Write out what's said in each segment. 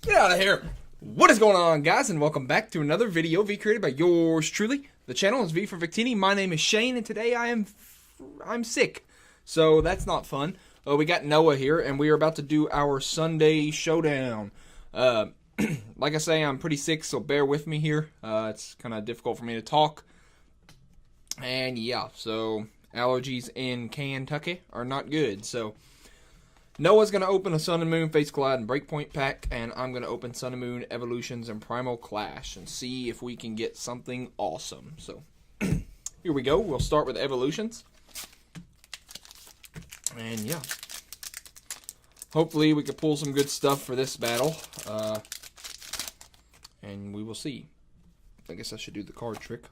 Get out of here! What is going on, guys, and welcome back to another video created by yours truly. The channel is V for Victini. My name is Shane, and today I'm sick, so that's not fun. We got Noah here, and we are about to do our Sunday showdown. Like I say, I'm pretty sick, so bear with me here. It's kind of difficult for me to talk, and yeah, so allergies in Kentucky are not good. So Noah's going to open a Sun and Moon Fates Collide and Breakpoint pack, and I'm going to open Sun and Moon Evolutions and Primal Clash and see if we can get something awesome. So, here we go. We'll start with Evolutions. And yeah, hopefully we can pull some good stuff for this battle. And we will see. I guess I should do the card trick.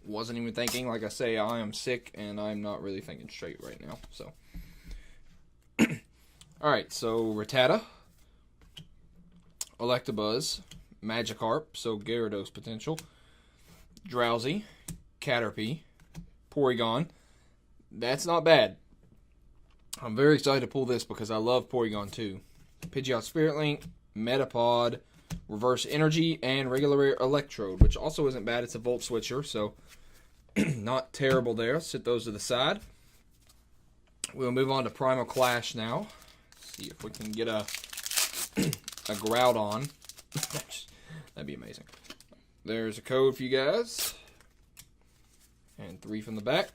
Wasn't even thinking. Like I say, I am sick, and I'm not really thinking straight right now. So alright, so Rattata, Electabuzz, Magikarp, so Gyarados potential, Drowsy, Caterpie, Porygon. That's not bad. I'm very excited to pull this because I love Porygon too. Pidgeot Spirit Link, Metapod, Reverse Energy, and regular Electrode, which also isn't bad. It's a Volt Switcher, so not terrible there. Sit those to the side. We'll move on to Primal Clash now. See if we can get a Groudon. That'd be amazing. There's a code for you guys. And 3 from the back.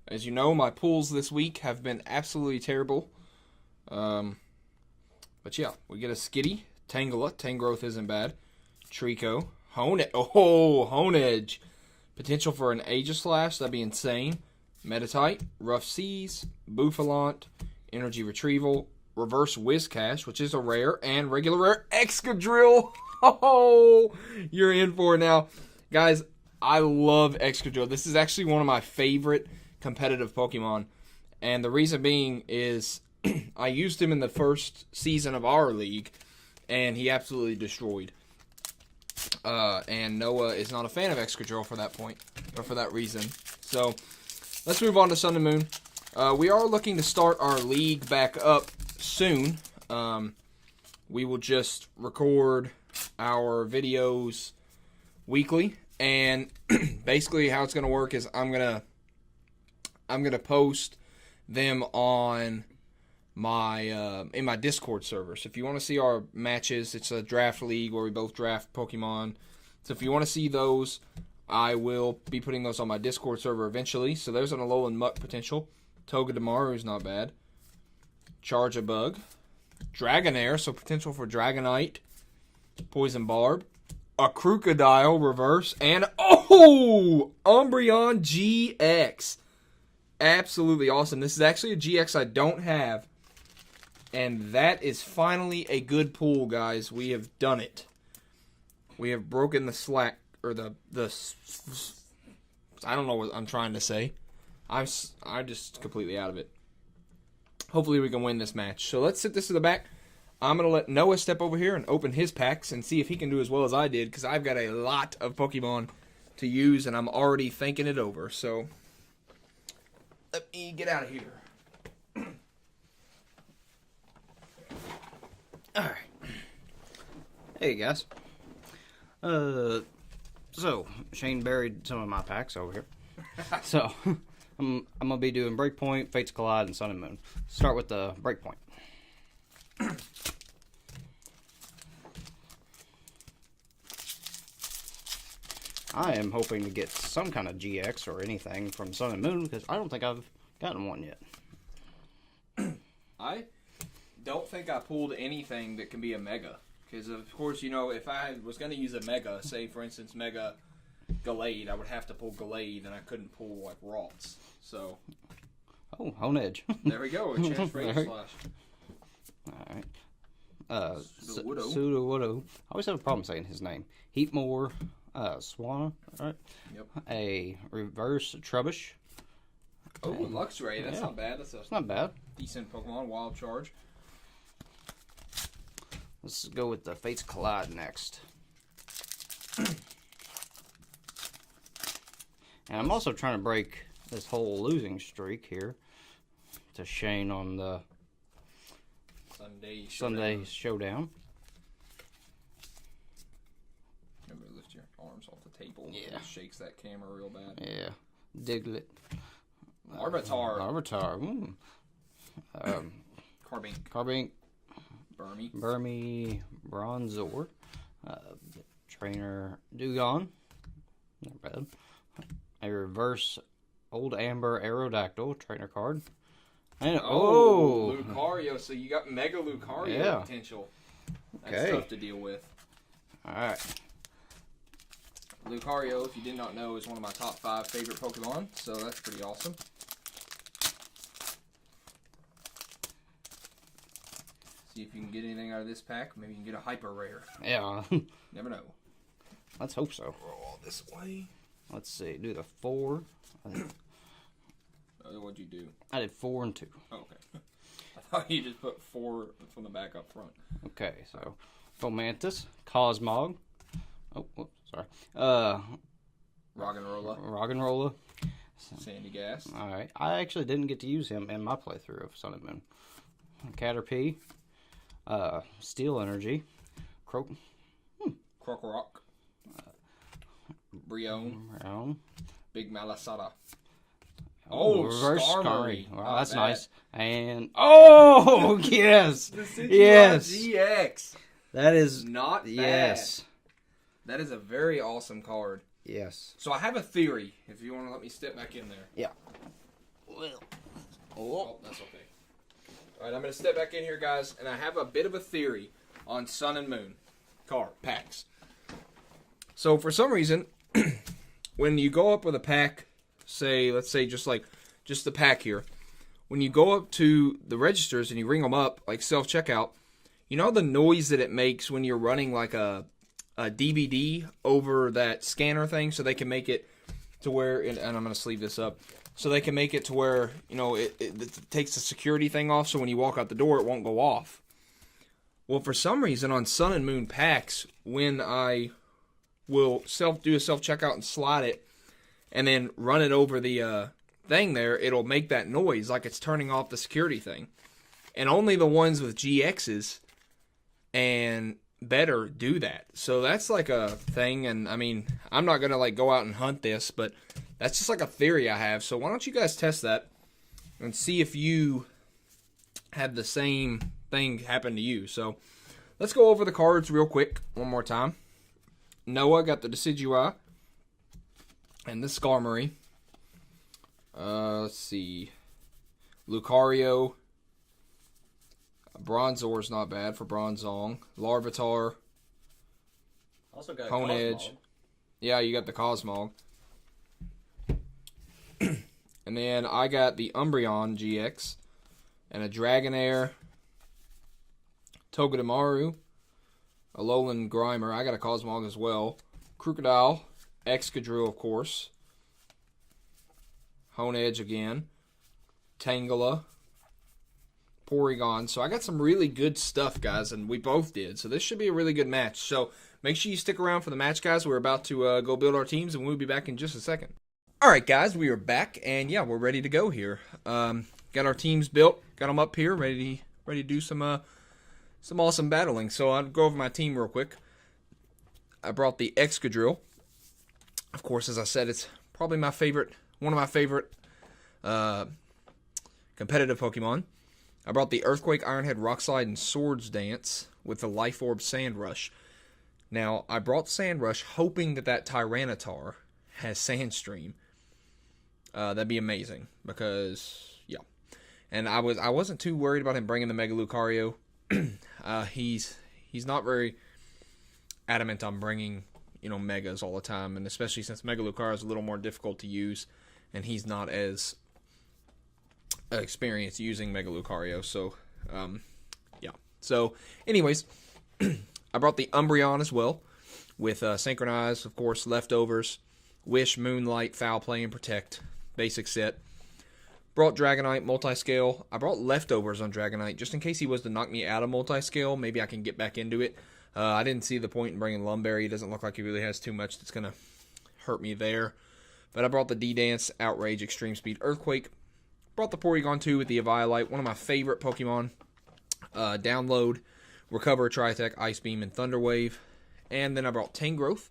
As you know, my pulls this week have been absolutely terrible. But yeah, we get a Skitty, Tangela. Tangrowth isn't bad. Trico. Honedge. Potential for an Aegislash. That'd be insane. Meditite, Rough Seas, Bouffalant, Energy Retrieval, Reverse Whiscash, which is a rare, and regular rare Excadrill. Oh, you're in for it now. Guys, I love Excadrill. This is actually one of my favorite competitive Pokemon, and the reason being is I used him in the first season of our league, and he absolutely destroyed. And Noah is not a fan of Excadrill for that point, or for that reason. So let's move on to Sun and Moon. We are looking to start our league back up soon. We will just record our videos weekly, and basically how it's going to work is I'm gonna post them on my in my Discord server. So if you want to see our matches, it's a draft league where we both draft Pokemon. So if you want to see those, I will be putting those on my Discord server eventually. So there's an Alolan Muck potential. Togedemaru is not bad. Charjabug. Dragonair, so potential for Dragonite. Poison Barb. A Crocodile reverse. And, oh! Umbreon GX. Absolutely awesome. This is actually a GX I don't have. And that is finally a good pull, guys. We have done it. We have broken the slack. Or the I don't know what I'm trying to say. I'm just completely out of it. Hopefully we can win this match. So let's sit this to the back. I'm going to let Noah step over here and open his packs and see if he can do as well as I did, because I've got a lot of Pokemon to use and I'm already thinking it over. So let me get out of here. Alright. Hey guys. So, Shane buried some of my packs over here. So, I'm going to be doing Breakpoint, Fates Collide, and Sun and Moon. Start with the Breakpoint. I am hoping to get some kind of GX or anything from Sun and Moon, because I don't think I've gotten one yet. I don't think I pulled anything that can be a Mega. Because, of course, you know, if I was going to use a Mega, say, for instance, Mega Gallade, I would have to pull Gallade, and I couldn't pull, like, Ralts. So. Oh, Honedge. There we go. A chance for Aegislash. Alright. Sudowoodo. I always have a problem saying his name. Heatmore, Swanna, right? Yep. A Reverse Trubbish. Oh, Luxray. That's not bad. That's not bad. Decent Pokemon. Wild Charge. Let's go with the Fates Collide next. And I'm also trying to break this whole losing streak here to Shane on the Sunday Showdown. Remember to lift your arms off the table. Yeah. It shakes that camera real bad. Yeah. Diglett. Larvitar. Carbink. Burmy. Bronzor. Trainer Dugon. Not bad. A reverse Old Amber Aerodactyl trainer card. And Lucario. So you got Mega Lucario potential. That's tough to deal with. Alright. Lucario, if you did not know, is one of my top 5 favorite Pokemon, so that's pretty awesome. See if you can get anything out of this pack. Maybe you can get a hyper rare. Yeah. Never know. Let's hope so. Roll all this way. Let's see. Do the 4. What'd you do? I did 4 and 2. Oh, okay. I thought you just put 4 from the back up front. Okay, so Fomantis, Cosmog. Oh, whoops, sorry. Roggenrola. Sandy Gas. Alright. I actually didn't get to use him in my playthrough of Sun and Moon. Caterpie. Steel Energy. Krokorok. Brion. Big Malasada. Reverse Skarmory. Wow, that's nice. And yes, yes, GX. That is not bad. Yes, that is a very awesome card. Yes. So I have a theory. If you want to let me step back in there. Yeah. Oh, that's okay. All right, I'm going to step back in here, guys, and I have a bit of a theory on Sun and Moon card packs. So for some reason, when you go up with a pack, let's say just the pack here, when you go up to the registers and you ring them up, like self-checkout, you know the noise that it makes when you're running like a DVD over that scanner thing, so they can make it to where, and I'm going to sleeve this up, so they can make it to where, you know, it takes the security thing off, so when you walk out the door, it won't go off. Well, for some reason, on Sun and Moon packs, when I will do a self-checkout and slide it, and then run it over the thing there, it'll make that noise like it's turning off the security thing. And only the ones with GXs and better do that. So that's like a thing, and I mean, I'm not going to like go out and hunt this, but that's just like a theory I have. So why don't you guys test that and see if you have the same thing happen to you. So let's go over the cards real quick one more time. Noah got the Decidueye and the Skarmory. Let's see. Lucario. Bronzor's not bad for Bronzong. Larvitar. Also got Honedge. Yeah, you got the Cosmog. And then I got the Umbreon GX and a Dragonair, Togedemaru, a Alolan Grimer. I got a Cosmog as well. Crocodile, Excadrill, of course. Honedge again. Tangela. Porygon. So I got some really good stuff, guys, and we both did. So this should be a really good match. So make sure you stick around for the match, guys. We're about to go build our teams, and we'll be back in just a second. All right, guys, we are back, and yeah, we're ready to go here. Got our teams built, got them up here, ready to do some awesome battling. So I'll go over my team real quick. I brought the Excadrill. Of course, as I said, it's probably one of my favorite competitive Pokemon. I brought the Earthquake, Ironhead, Rockslide, and Swords Dance with the Life Orb Sandrush. Now, I brought Sandrush hoping that Tyranitar has Sandstream. That'd be amazing because, yeah. And I wasn't too worried about him bringing the Mega Lucario. He's not very adamant on bringing, Megas all the time, and especially since Mega Lucario is a little more difficult to use, and he's not as experienced using Mega Lucario. So, yeah. So, anyways, I brought the Umbreon as well with Synchronize, of course, Leftovers, Wish, Moonlight, Foul Play, and Protect. Basic set. Brought Dragonite, Multiscale. I brought Leftovers on Dragonite just in case he was to knock me out of Multiscale. Maybe I can get back into it. I didn't see the point in bringing Lumberry. It doesn't look like he really has too much that's going to hurt me there. But I brought the D-Dance, Outrage, Extreme Speed, Earthquake. Brought the Porygon 2 with the Eviolite, one of my favorite Pokemon. Download, Recover, Tri-Attack, Ice Beam, and Thunder Wave. And then I brought Tangrowth,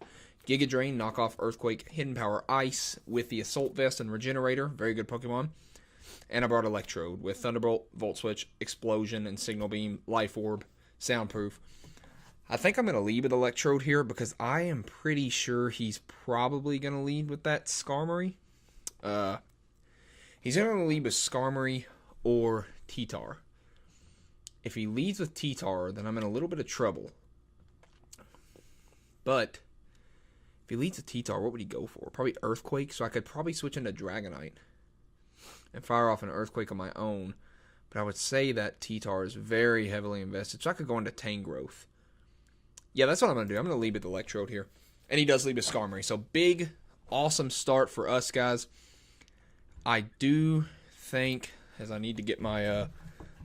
Giga Drain, Knockoff, Earthquake, Hidden Power, Ice with the Assault Vest and Regenerator. Very good Pokemon. And I brought Electrode with Thunderbolt, Volt Switch, Explosion, and Signal Beam, Life Orb, Soundproof. I think I'm going to lead with Electrode here because I am pretty sure he's probably going to lead with that Skarmory. He's going to lead with Skarmory or T-Tar. If he leads with T-Tar, then I'm in a little bit of trouble. But if he leads with T-Tar, what would he go for? Probably Earthquake, so I could probably switch into Dragonite and fire off an Earthquake on my own. But I would say that T-Tar is very heavily invested, so I could go into Tangrowth. Yeah, that's what I'm going to do. I'm going to lead with Electrode here. And he does lead with Skarmory. So big, awesome start for us, guys. I do think, as I need to get my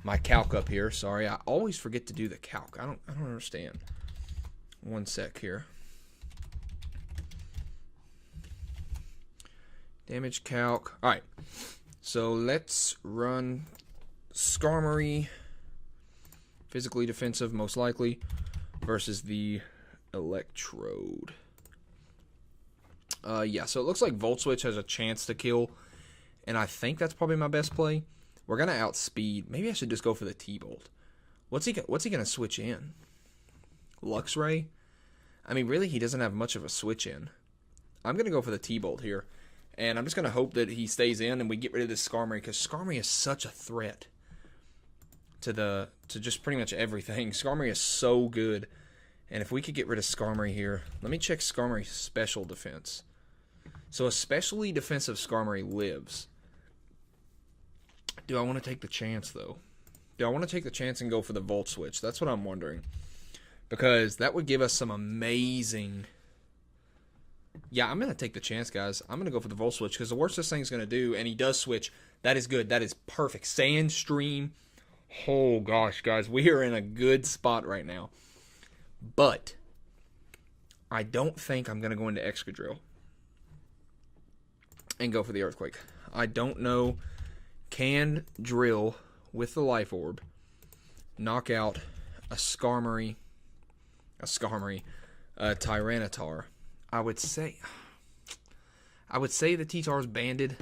my calc up here. Sorry, I always forget to do the calc. I don't understand. One sec here. Damage calc. All right. So let's run Skarmory. Physically defensive, most likely, versus the Electrode. Yeah, so it looks like Volt Switch has a chance to kill, and I think that's probably my best play. We're gonna outspeed. Maybe I should just go for the T-Bolt. What's he gonna switch in? Luxray? I mean, really, he doesn't have much of a switch in. I'm gonna go for the T-Bolt here, and I'm just gonna hope that he stays in and we get rid of this Skarmory, because Skarmory is such a threat to just pretty much everything. Skarmory is so good, and if we could get rid of Skarmory here, let me check Skarmory's special defense. So a specially defensive Skarmory lives. Do I want to take the chance, though? Do I want to take the chance and go for the Volt Switch? That's what I'm wondering. Because that would give us some amazing... Yeah, I'm going to take the chance, guys. I'm going to go for the Volt Switch, because the worst this thing's going to do, and he does switch, that is good. That is perfect. Sandstream. Oh, gosh, guys. We are in a good spot right now. But I don't think I'm going to go into Excadrill and go for the Earthquake. I don't know. Can Drill with the Life Orb knock out a Tyranitar? I would say the T-Tar's banded,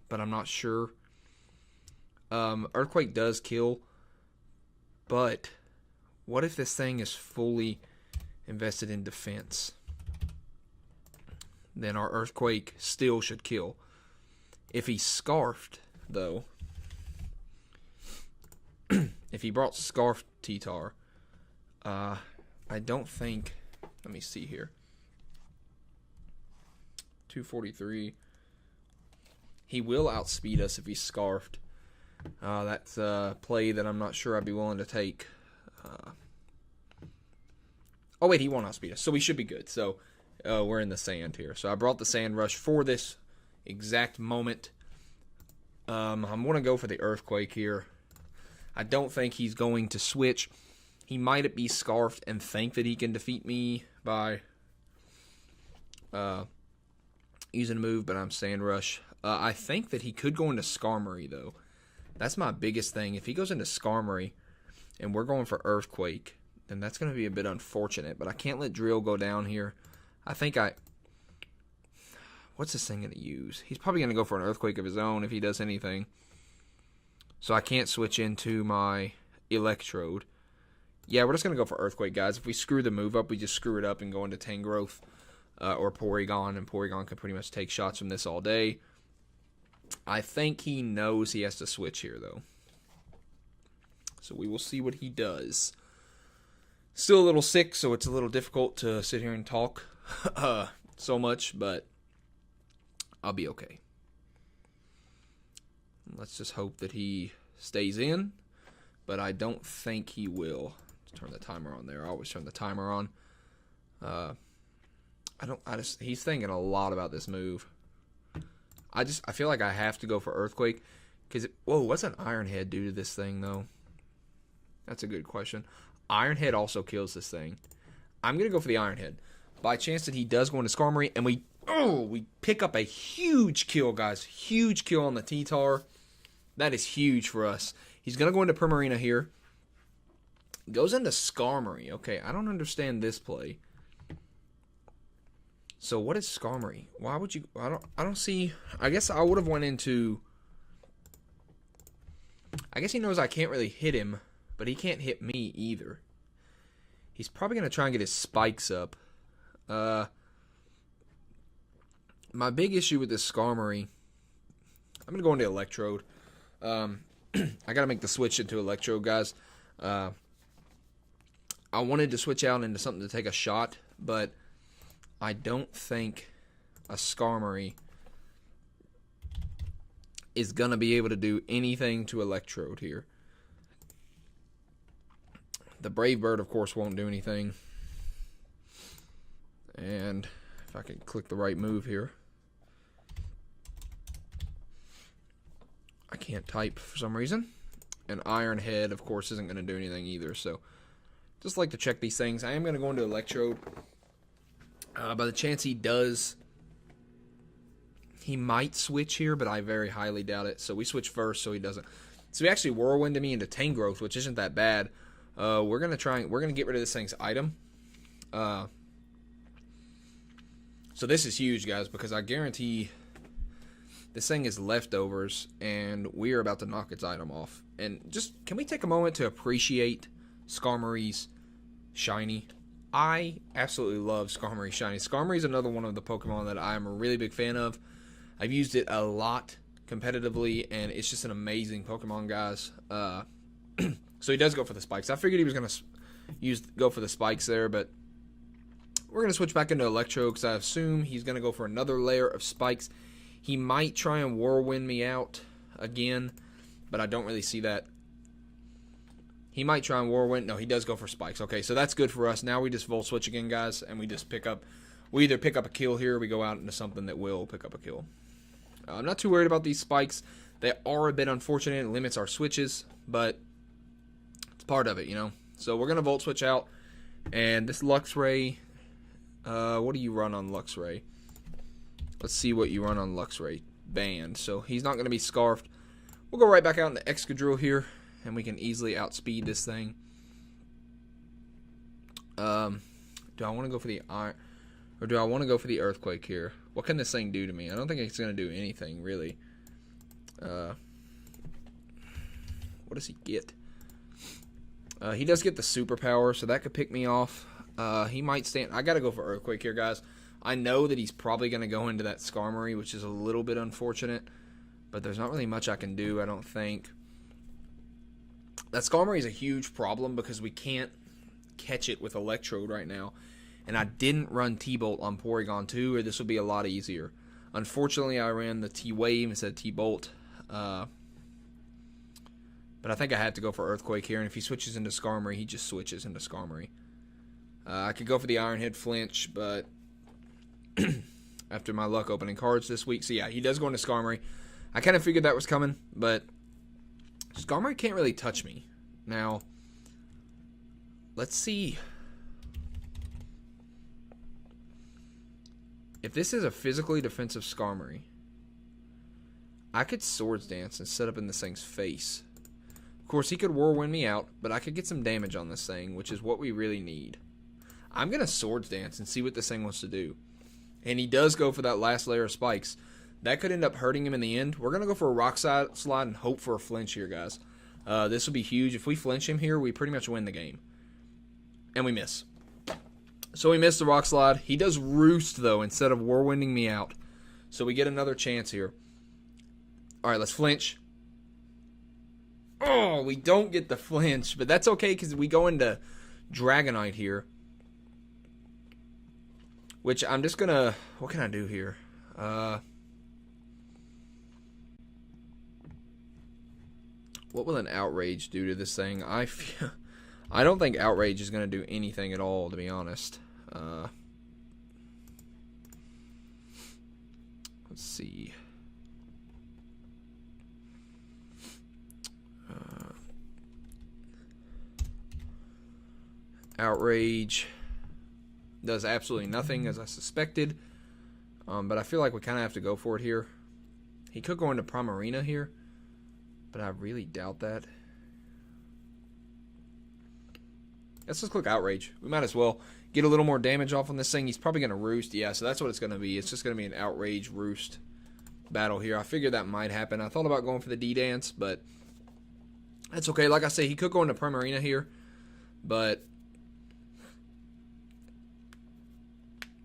but I'm not sure. Earthquake does kill, but what if this thing is fully invested in defense? Then our Earthquake still should kill. If he's Scarfed, though, if he brought Scarfed T-Tar, I don't think... Let me see here. 243. He will outspeed us if he's Scarfed. That's a play that I'm not sure I'd be willing to take. Oh, wait, he won't outspeed us, so we should be good. So we're in the sand here. So I brought the Sand Rush for this exact moment. I'm going to go for the Earthquake here. I don't think he's going to switch. He might be Scarfed and think that he can defeat me by using a move, but I'm Sand Rush. I think that he could go into Skarmory, though. That's my biggest thing. If he goes into Skarmory and we're going for Earthquake, then that's going to be a bit unfortunate. But I can't let Drill go down here. I think what's this thing going to use? He's probably going to go for an Earthquake of his own if he does anything. So I can't switch into my Electrode. Yeah, we're just going to go for Earthquake, guys. If we screw the move up, we just screw it up and go into Tangrowth or Porygon. And Porygon can pretty much take shots from this all day. I think he knows he has to switch here, though. So we will see what he does. Still a little sick, so it's a little difficult to sit here and talk so much, but I'll be okay. Let's just hope that he stays in, but I don't think he will. Let's turn the timer on there. I always turn the timer on. He's thinking a lot about this move. I feel like I have to go for Earthquake. Whoa, what's an Iron Head do to this thing, though? That's a good question. Iron Head also kills this thing. I'm going to go for the Iron Head. By chance that he does go into Skarmory, and we pick up a huge kill, guys. Huge kill on the T-Tar. That is huge for us. He's going to go into Primarina here. Goes into Skarmory. Okay, I don't understand this play. So what is Skarmory? Why would you... I don't see... I guess I would have went into... I guess he knows I can't really hit him, but he can't hit me either. He's probably going to try and get his spikes up. My big issue with this Skarmory... I'm going to go into Electrode. I got to make the switch into Electrode, guys. I wanted to switch out into something to take a shot, but I don't think a Skarmory is going to be able to do anything to Electrode here. The Brave Bird, of course, won't do anything. And if I can click the right move here. I can't type for some reason. And Iron Head, of course, isn't going to do anything either. So, just like to check these things. I am going to go into Electrode. By the chance he does, he might switch here, but I very highly doubt it. So we switch first, so he doesn't. So he actually Whirlwinded me into Tangrowth, which isn't that bad. We're gonna get rid of this thing's item. So this is huge, guys, because I guarantee this thing is leftovers, and we are about to knock its item off. And just, can we take a moment to appreciate Skarmory's shiny? I absolutely love Skarmory shiny. Skarmory is another one of the Pokemon that I'm a really big fan of. I've used it a lot competitively, and it's just an amazing Pokemon, guys. So he does go for the spikes. I figured he was going to go for the spikes there, but we're going to switch back into Electro because I assume he's going to go for another layer of spikes. He might try and Whirlwind me out again, but I don't really see that. He might try and Whirlwind. No, he does go for spikes. Okay, so that's good for us. Now we just Volt Switch again, guys, and we just pick up. We either pick up a kill here, or we go out into something that will pick up a kill. I'm not too worried about these spikes. They are a bit unfortunate. It limits our switches, but it's part of it, you know. So we're going to Volt Switch out. And this Luxray, what do you run on Luxray? Let's see what you run on Luxray. Banned. So he's not going to be Scarfed. We'll go right back out into Excadrill here, and we can easily outspeed this thing. Do I want to go for the Iron... Or do I want to go for the Earthquake here? What can this thing do to me? I don't think it's going to do anything, really. What does he get? He does get the Superpower, so that could pick me off. He might stand... I got to go for Earthquake here, guys. I know that he's probably going to go into that Skarmory, which is a little bit unfortunate. But there's not really much I can do, I don't think. That Skarmory is a huge problem because we can't catch it with Electrode right now. And I didn't run T-Bolt on Porygon 2, or this would be a lot easier. Unfortunately, I ran the T-Wave instead of T-Bolt. But I think I had to go for Earthquake here, and if he switches into Skarmory, he just switches into Skarmory. I could go for the Iron Head Flinch, but after my luck opening cards this week. So yeah, he does go into Skarmory. I kind of figured that was coming, but Skarmory can't really touch me. Now, let's see. If this is a physically defensive Skarmory, I could Swords Dance and set up in this thing's face. Of course, he could Whirlwind me out, but I could get some damage on this thing, which is what we really need. I'm going to Swords Dance and see what this thing wants to do. And he does go for that last layer of spikes. That could end up hurting him in the end. We're going to go for a Rock Slide and hope for a flinch here, guys. This will be huge. If we flinch him here, we pretty much win the game. And we miss. So we missed the Rock Slide. He does Roost, though, instead of Whirlwinding me out. So we get another chance here. All right, let's flinch. Oh, we don't get the flinch, but that's okay because we go into Dragonite here. Which I'm just going to... What can I do here? What will an Outrage do to this thing? I don't think Outrage is going to do anything at all, to be honest. Let's see. Outrage does absolutely nothing, as I suspected. But I feel like we kind of have to go for it here. He could go into Primarina here, but I really doubt that. Let's just click Outrage. We might as well get a little more damage off on this thing. He's probably going to Roost. Yeah, so that's what it's going to be. It's just going to be an Outrage Roost battle here. I figured that might happen. I thought about going for the D-Dance, but that's okay. Like I say, he could go into Primarina here, but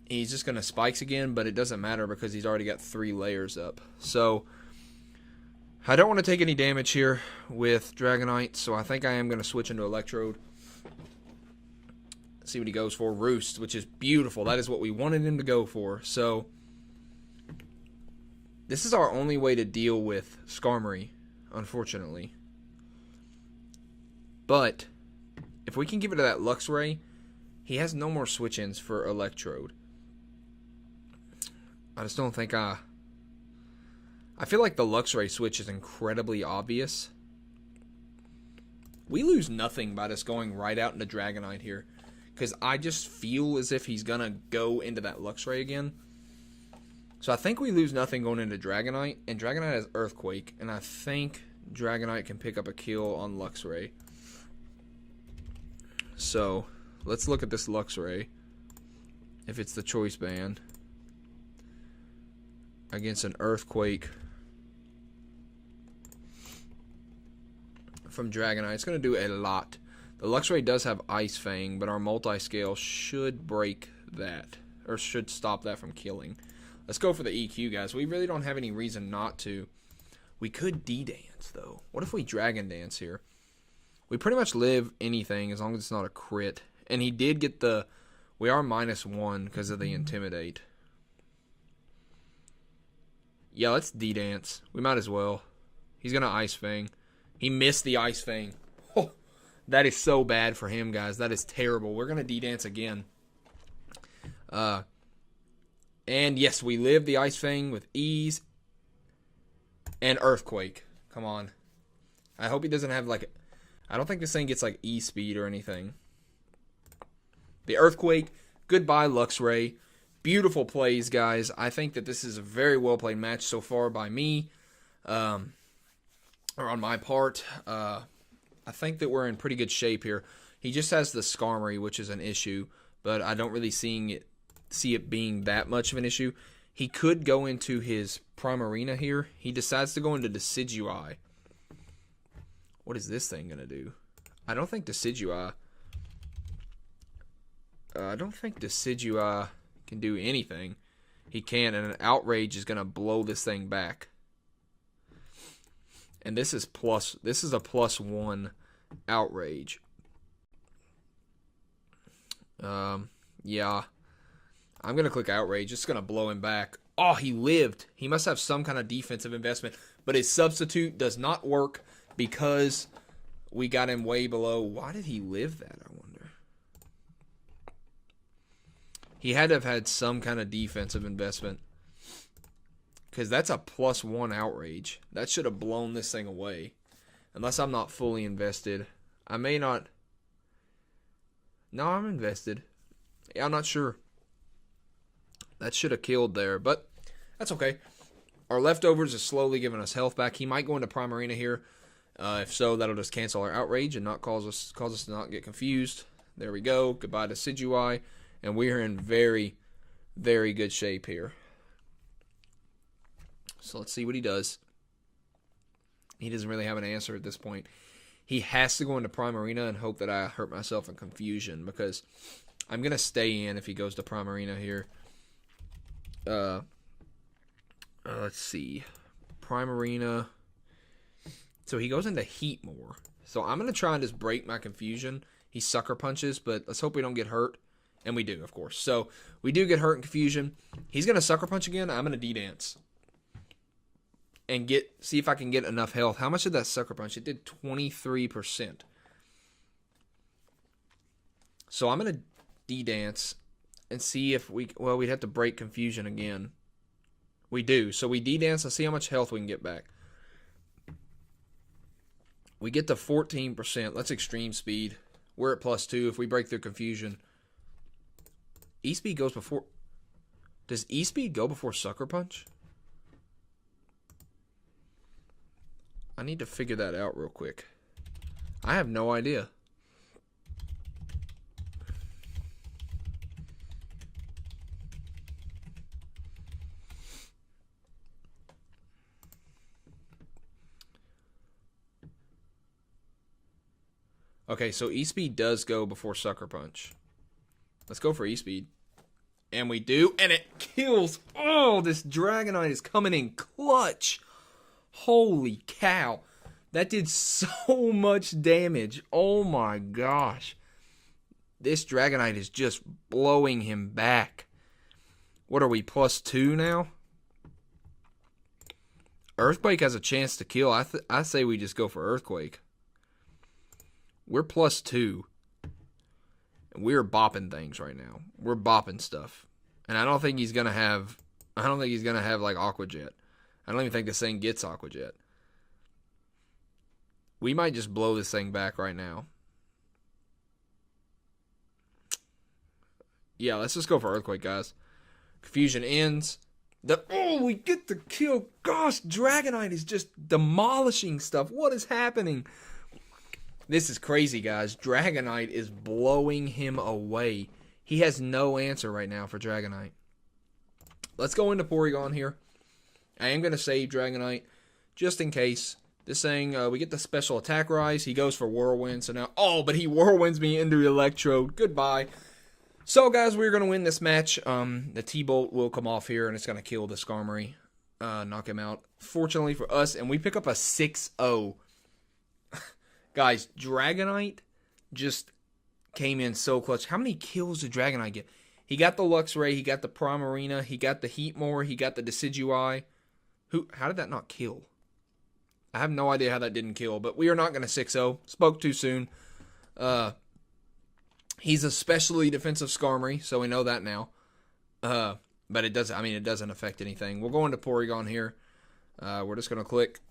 he's just going to Spikes again, but it doesn't matter because he's already got 3 layers up. So I don't want to take any damage here with Dragonite, so I think I am going to switch into Electrode. See what he goes for. Roost, which is beautiful. That is what we wanted him to go for. So this is our only way to deal with Skarmory, unfortunately. But if we can give it to that Luxray, he has no more switch-ins for Electrode. I just don't think I feel like the Luxray switch is incredibly obvious. We lose nothing by just going right out into Dragonite here, because I just feel as if he's going to go into that Luxray again. So I think we lose nothing going into Dragonite, and Dragonite has Earthquake, and I think Dragonite can pick up a kill on Luxray. So let's look at this Luxray, if it's the choice band, against an Earthquake from Dragonite. It's going to do a lot. The Luxray does have Ice Fang, but our Multiscale should break that, or should stop that from killing. Let's go for the EQ, guys. We really don't have any reason not to. We could D-Dance, though. What if we Dragon Dance here? We pretty much live anything as long as it's not a crit. And he did get the... We are -1 because of the Intimidate. Yeah, let's D-Dance. We might as well. He's going to Ice Fang. He missed the Ice Fang. Oh, that is so bad for him, guys. That is terrible. We're going to D-Dance again. And yes, we live the Ice Fang with ease. And Earthquake. Come on. I hope he doesn't have like... I don't think this thing gets like E-Speed or anything. The Earthquake. Goodbye, Luxray. Beautiful plays, guys. I think that this is a very well played match so far by me. Or on my part. I think that we're in pretty good shape here. He just has the Skarmory, which is an issue. But I don't really see it being that much of an issue. He could go into his Primarina here. He decides to go into Decidueye. What is this thing going to do? I don't think Decidueye can do anything. He can, and an Outrage is going to blow this thing back. And this is a +1 Outrage. Yeah. I'm going to click Outrage. It's going to blow him back. Oh, he lived. He must have some kind of defensive investment. But his substitute does not work because we got him way below. Why did he live that, I wonder? He had to have had some kind of defensive investment. Because that's a +1 Outrage. That should have blown this thing away. Unless I'm not fully invested. I may not. No, I'm invested. Yeah, I'm not sure. That should have killed there, but that's okay. Our leftovers is slowly giving us health back. He might go into Primarina here. If so, that'll just cancel our Outrage and not cause us to not get confused. There we go. Goodbye to Decidueye. And we're in very, very good shape here. So let's see what he does. He doesn't really have an answer at this point. He has to go into Primarina and hope that I hurt myself in Confusion, because I'm going to stay in if he goes to Primarina here. Let's see. Primarina. So he goes into Heat more. So I'm going to try and just break my Confusion. He Sucker Punches, but let's hope we don't get hurt. And we do, of course. So we do get hurt in Confusion. He's going to Sucker Punch again. I'm going to D-Dance. And see if I can get enough health. How much did that Sucker Punch? It did 23%. So I'm going to D-Dance and see if we'd have to break Confusion again. We do. So we D-Dance and see how much health we can get back. We get to 14%. Let's Extreme Speed. We're at +2 if we break through Confusion. E-Speed goes before... Does E-Speed go before Sucker Punch? I need to figure that out real quick. I have no idea. Okay, so E-Speed does go before Sucker Punch. Let's go for E-Speed. And we do, and it kills. Oh, this Dragonite is coming in clutch. Holy cow. That did so much damage. Oh my gosh. This Dragonite is just blowing him back. What are we, +2 now? Earthquake has a chance to kill. I say we just go for Earthquake. We're +2. And we're bopping things right now. We're bopping stuff. And I don't think he's gonna have like Aqua Jet. I don't even think this thing gets Aqua Jet. We might just blow this thing back right now. Yeah, let's just go for Earthquake, guys. Confusion ends. We get the kill. Gosh, Dragonite is just demolishing stuff. What is happening? This is crazy, guys. Dragonite is blowing him away. He has no answer right now for Dragonite. Let's go into Porygon here. I am going to save Dragonite just in case. This thing, we get the special attack rise. He goes for Whirlwind. So now, but he Whirlwinds me into Electrode. Goodbye. So, guys, we're going to win this match. The T-Bolt will come off here, and it's going to kill the Skarmory. Knock him out. Fortunately for us, and we pick up a 6-0. Guys, Dragonite just came in so clutch. How many kills did Dragonite get? He got the Luxray, he got the Primarina, he got the Heatmore, he got the Decidueye. How did that not kill? I have no idea how that didn't kill, but we are not going to 6-0. Spoke too soon. He's especially defensive Skarmory, so we know that now. But it doesn't affect anything. We'll go into Porygon here. We're just going to click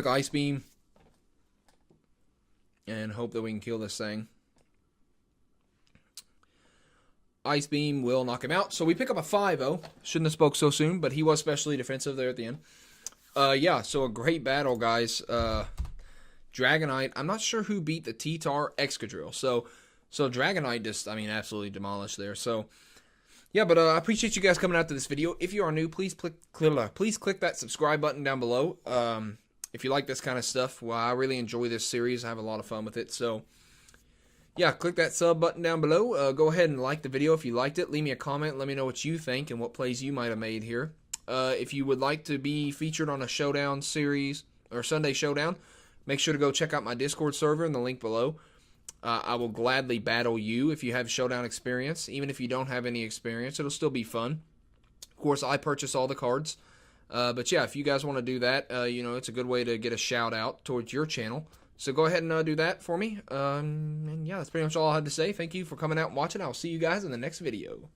Ice Beam and hope that we can kill this thing. Ice Beam will knock him out. So we pick up a 5-0. Shouldn't have spoke so soon, but he was specially defensive there at the end. Yeah, so a great battle, guys. Dragonite, I'm not sure who beat the T-Tar Excadrill. So Dragonite just, absolutely demolished there. So, yeah, but I appreciate you guys coming out to this video. If you are new, please click that subscribe button down below. If you like this kind of stuff, well, I really enjoy this series. I have a lot of fun with it. So, yeah, click that sub button down below. Go ahead and like the video if you liked it. Leave me a comment. Let me know what you think and what plays you might have made here. If you would like to be featured on a Showdown series or Sunday Showdown, make sure to go check out my Discord server in the link below. I will gladly battle you if you have Showdown experience. Even if you don't have any experience, it'll still be fun. Of course, I purchase all the cards. But yeah, if you guys want to do that, it's a good way to get a shout out towards your channel. So go ahead and do that for me. And yeah, that's pretty much all I had to say. Thank you for coming out and watching. I'll see you guys in the next video.